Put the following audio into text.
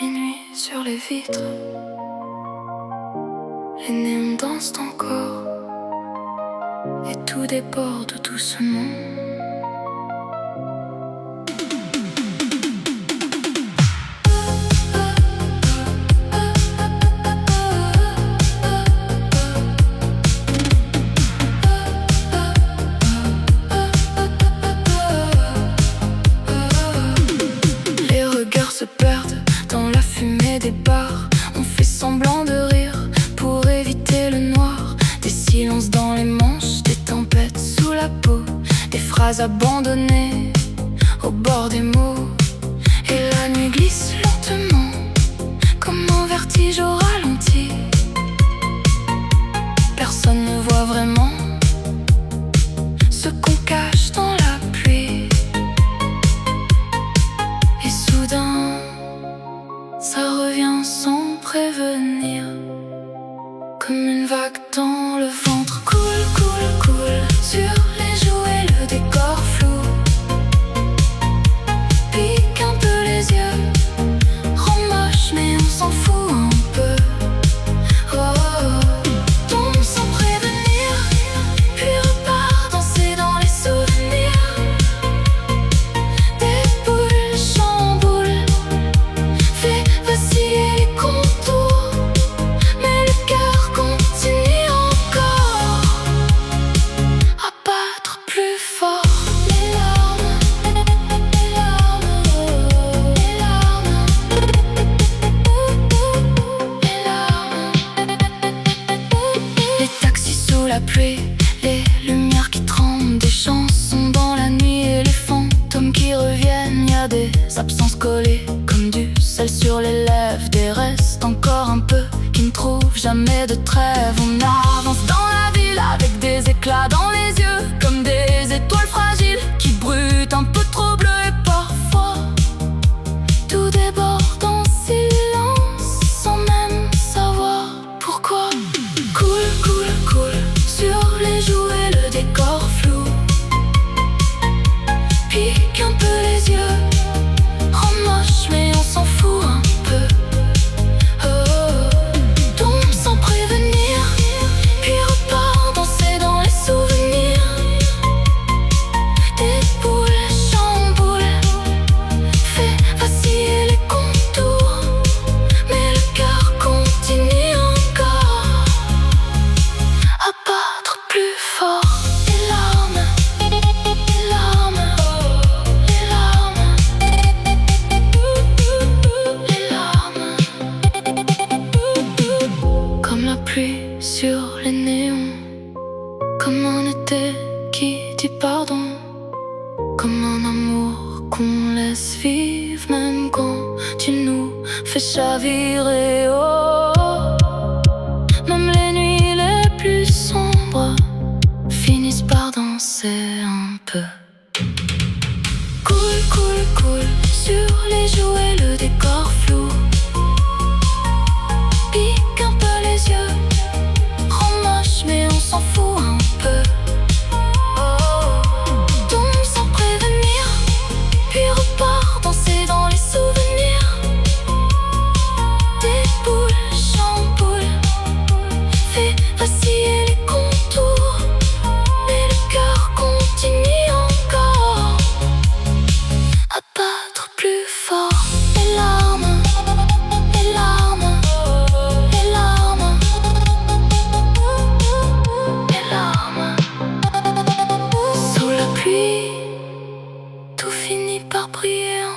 Minuit sur les vitres, les néons dansent encore, et tout déborde doucement. Les regards se perdent dans la fumée des bars. On fait semblant de rire pour éviter le noir. Des silences dans les manches, des tempêtes sous la peau, des phrases abandonnées au bord des mots. Et la nuit glisse lentement, comme un vertige au ralenti. Personne ne voit vraiment ce qu'on cache dans la pluie. Et soudain, ça revient sans prévenir, comme une vague dans le ventre. Coule, coule, coule sur les joues et le décor flou. Pique un peu les yeux, rend moche mais on s'en fout un peu. Oh, oh. Tombe sans prévenir, puis repart danser dans les souvenirs. Des boules chamboulent, fait vaciller les contours, mais le cœur continue encore à battre plus fort. Les larmes, les larmes, les larmes, les larmes. Les taxis sous la pluie, les lumières qui tremblent, des chansons dans la nuit et les fantômes qui reviennent. Y a des absences collées comme du sel sur les lèvres, des restes encore un peu qui ne trouvent jamais de trêve. On avance dans la ville avec des éclats dans les yeux, comme des étoiles fragiles qui brûlent un peu trop bleu. Et parfois tout déborde en silence sans même savoir pourquoi. Coule, coule, coule sur les joues et le décor flou. Pique un peu les yeux, rend moche mais on s'en fout un peu. Oh, oh. Tombe sans prévenir, puis repart danser dans les souvenirs. Des boules chamboulent, fait vaciller les contours, mais le cœur continue encore à battre plus fort. Les larmes, les larmes, les larmes, les larmes. Comme la pluie sur les néons, comme un été qui dit pardon, comme un amour qu'on laisse vivre même quand il nous fait chavirer. Oh, même les nuits les plus sombres finissent par danser un peu. Coule, coule, coule sur les joues et le décor flou. Pique un peu les yeux, rend moche mais on s'en fout un peu. Oh, oh. Tombe sans prévenir, puis repart danser dans les souvenirs. Des boules chamboulent, fait vaciller les contours, mais le cœur continue encore à battre plus fort. Les larmes, les larmes, les larmes, les larmes. Sous la pluie, tout finit par briller en